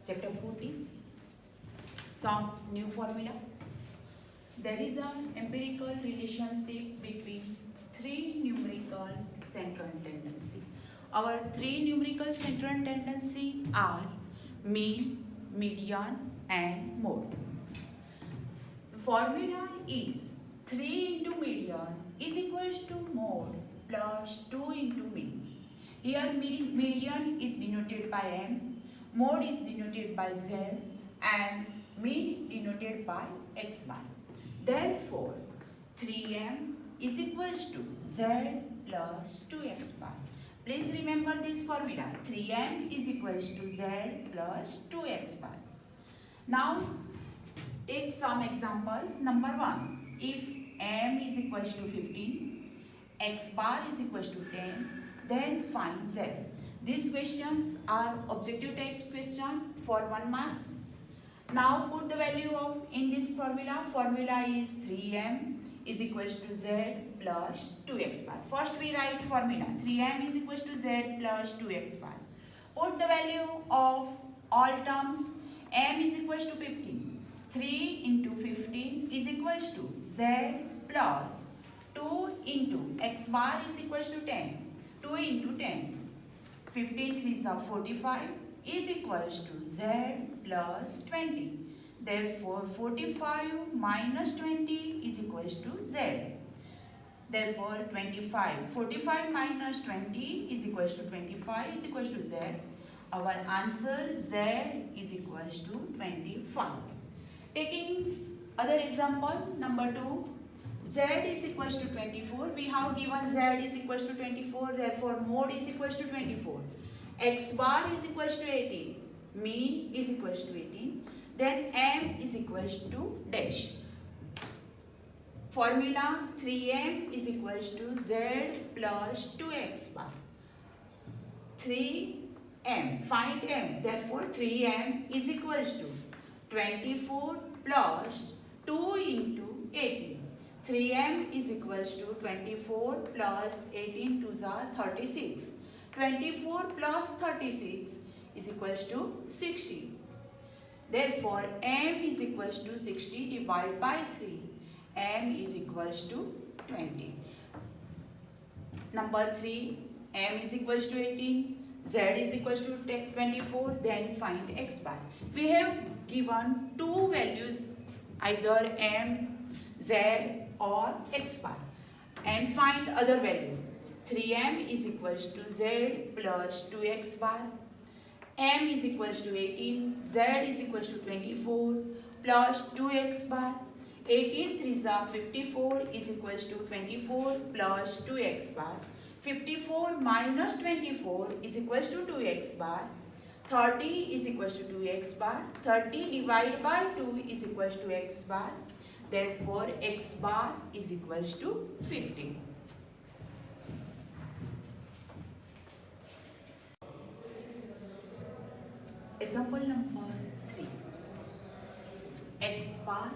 Chapter 14. Some new formula. There is an empirical relationship between three numerical central tendency. Our three numerical central tendency are mean, median and mode. The formula is 3 into median is equals to mode plus 2 into mean. Here median is denoted by M, mode is denoted by Z and mean denoted by X bar. Therefore, 3M is equals to Z plus 2X bar. Please remember this formula. 3M is equals to Z plus 2X bar. Now, take some examples. Number 1. If M is equals to 15, X bar is equals to 10, then find Z. These questions are objective type question for 1 marks. Now put the value of in this formula. Formula is 3M is equals to Z plus 2X bar. First we write formula. 3M is equals to Z plus 2X bar. Put the value of all terms. M is equals to 15. 3 into 15 is equals to Z plus 2 into X bar is equals to 10. 2 into 10. 15 3s are 45 is equals to Z plus 20. Therefore, 45 minus 20 is equals to Z. Therefore, 45 minus 20 is equals to 25 is equals to Z. Our answer Z is equals to 25. Taking other example, number 2. Z is equals to 24. We have given Z is equals to 24. Therefore, mode is equals to 24. X bar is equals to 18. Mean is equals to 18. Then M is equals to dash. Formula 3M is equals to Z plus 2X bar. 3M. Find M. Therefore, 3M is equals to 24 plus 2 into 18. 3M is equals to 24 plus 18 to the 36. 24 plus 36 is equals to 60. Therefore, M is equals to 60 divided by 3. M is equals to 20. Number 3, M is equals to 18. Z is equals to 24. Then find X bar. We have given two values, either M, Z or X bar, and find other value. 3M is equals to Z plus 2X bar. M is equals to 18. Z is equals to 24 plus 2X bar. 18 3s are 54 is equals to 24 plus 2X bar. 54 minus 24 is equals to 2X bar. 30 is equals to 2X bar. 30 divided by 2 is equals to X bar. Therefore, X bar is equals to 50. Example number 3. X bar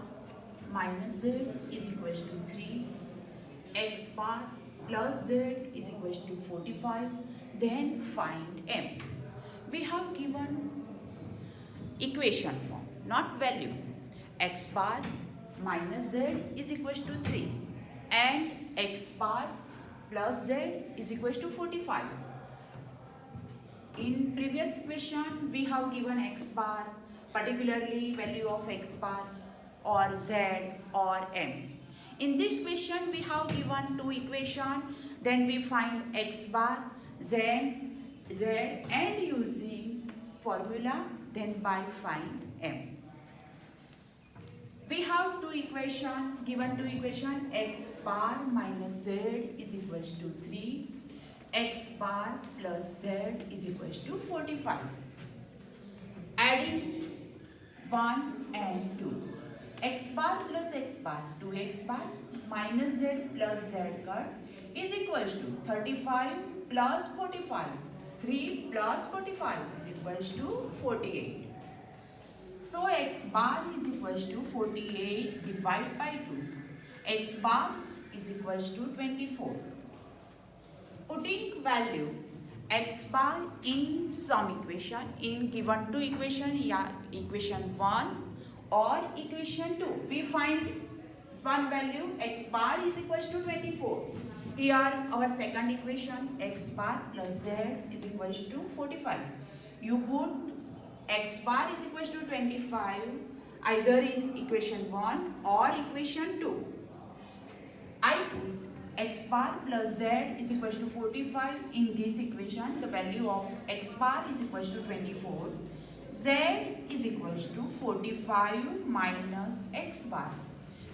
minus Z is equals to 3. X bar plus Z is equals to 45. Then find M. We have given equation form, not value. X bar minus Z is equals to 3 and X bar plus Z is equals to 45. In previous question, we have given X bar, particularly value of X bar or Z or M. In this question, we have given two equations, then we find X bar, Z and using formula, then by find M. We have two equations, given two equations, X bar minus Z is equals to 3. X bar plus Z is equals to 45. Adding 1 and 2. X bar plus X bar, 2X bar minus Z plus Z cut is equals to 35 plus 45. 3 plus 45 is equals to 48. So, X bar is equals to 48 divided by 2. X bar is equals to 24. Putting value x bar in some equation, in given two equation, yeah, equation 1 or equation 2. We find one value, x bar is equals to 24. Here our second equation, x bar plus z is equals to 45. You put x bar is equals to 25 either in equation 1 or equation 2. I put x bar plus z is equals to 45 in this equation. The value of x bar is equals to 24. Z is equals to 45 minus x bar.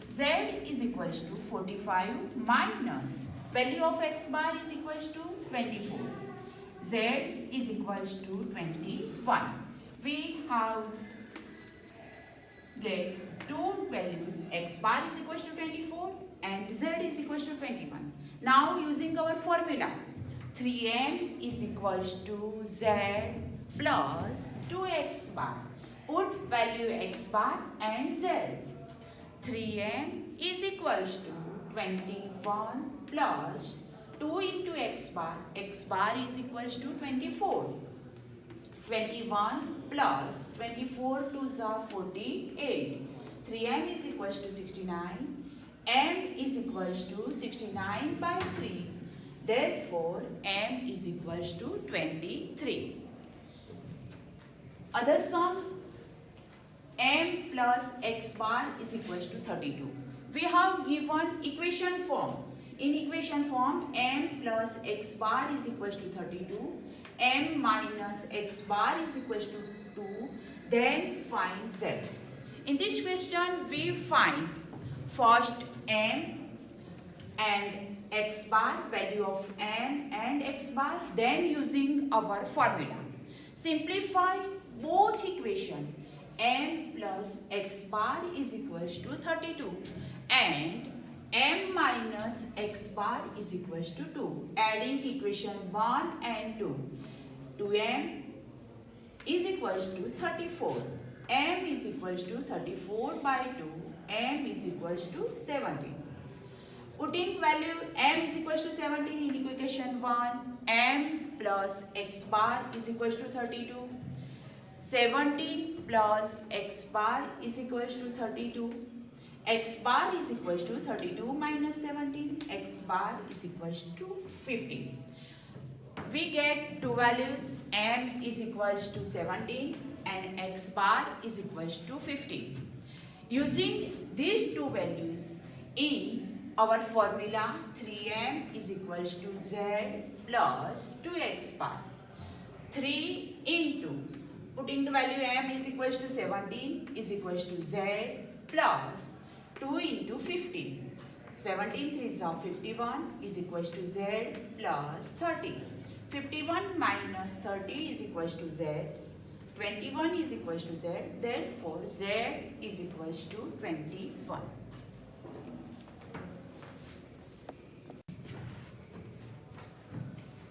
Z is equals to 45 minus value of x bar is equals to 24. Z is equals to 21. We have get two values, x bar is equals to 24 and z is equals to 21. Now using our formula, 3m is equals to z plus 2x bar. Put value x bar and z. 3m is equals to 21 plus 2 into x bar is equals to 24. 21 plus 24 2s are 48. 3m is equals to 69. M is equals to 69 by 3. Therefore, m is equals to 23. Other sums, m plus x bar is equals to 32. We have given equation form. In equation form, m plus x bar is equals to 32. M minus x bar is equals to 2. Then find z. In this question, we find first m and x bar, value of m and x bar. Then using our formula, simplify both equation. M plus x bar is equals to 32 and m minus x bar is equals to 2. Adding equation 1 and 2. 2m is equals to 34. M is equals to 34 by 2. M is equals to 17. Putting value m is equals to 17 in equation 1. M plus x bar is equals to 32. 17 plus x bar is equals to 32. X bar is equals to 32 minus 17. X bar is equals to 15. We get two values, m is equals to 17 and x bar is equals to 15. Using these two values in our formula, 3m is equals to z plus 2x bar. 3 into, putting the value m is equals to 17 is equals to z plus 2 into 15. 17 3s are 51 is equals to z plus 30. 51 minus 30 is equals to z. 21 is equals to z. Therefore, z is equals to 21.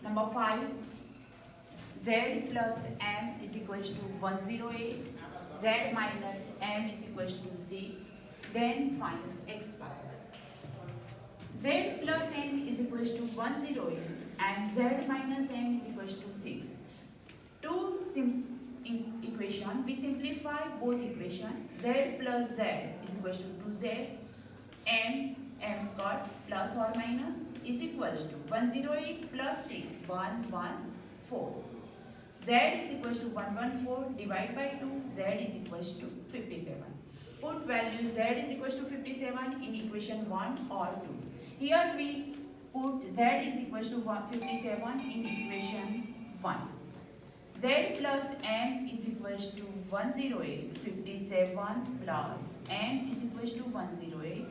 Number 5. Z plus m is equals to 108. Z minus m is equals to 6. Then find x bar. Z plus m is equals to 108 and z minus m is equals to 6. Two equation, we simplify both equation. Z plus z is equals to 2z. M got plus or minus is equals to 108 plus 6, 114. Z is equals to 114 divided by 2. Z is equals to 57. Put value z is equals to 57 in equation 1 or 2. Here we put z is equals to 57 in equation 1. Z plus m is equals to 108. 57 plus m is equals to 108.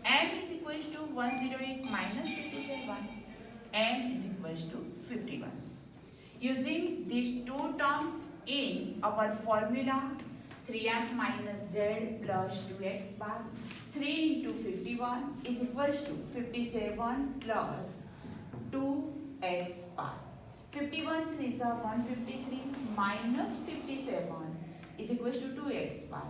M is equals to 108 minus 57. M is equals to 51. Using these two terms in our formula, 3m minus z plus 2x bar. 3 into 51 is equals to 57 plus 2x bar. 51 3s are 153 minus 57 is equals to 2x bar.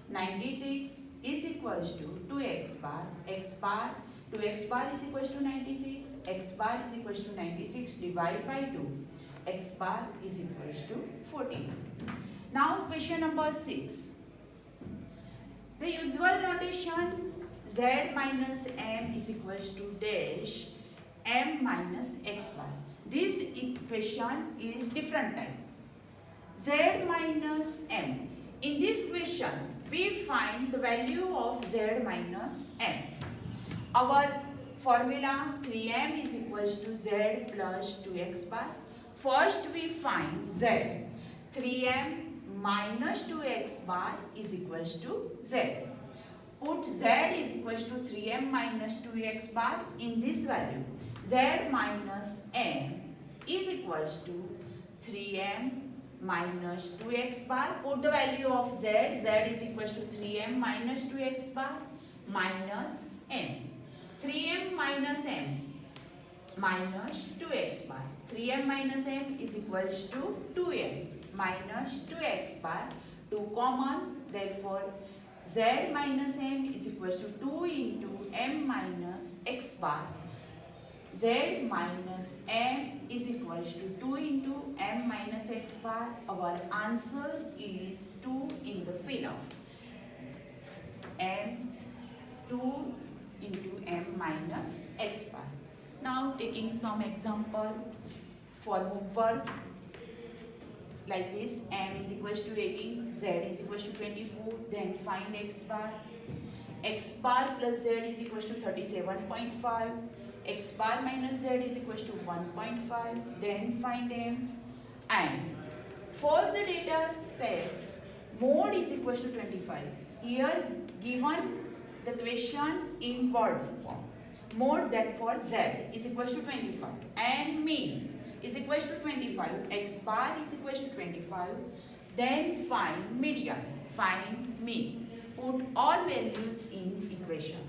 96 is equals to 2x bar. X bar, 2x bar is equals to 96. X bar is equals to 96 divided by 2. x bar is equals to 14. Now question number 6. The usual notation z minus m is equals to dash m minus x bar. This equation is different type. Z minus m. In this question, we find the value of z minus m. Our formula 3m is equals to z plus 2x bar. First we find z. 3m minus 2x bar is equals to z. Put z is equals to 3m minus 2x bar in this value. Z minus m is equals to 3m minus 2x bar. Put the value of z. Z is equals to 3m minus 2x bar minus m. 3m minus m minus 2x bar. 3m minus m is equals to 2m minus 2x bar. 2 common. Therefore, z minus m is equals to 2 into m minus x bar. Z minus m is equals to 2 into m minus x bar. Our answer is 2 in the fill of m 2 into m minus x bar. Now taking some example for homework like this. M is equals to 18, z is equals to 24, then find x bar. X bar plus z is equals to 37.5. X bar minus z is equals to 1.5. Then find m. And for the data set, mode is equals to 25. Here given the question in word form. Mode that for z is equals to 25 and mean is equals to 25. X bar is equals to 25. Then find median. Find mean. Put all values in equation.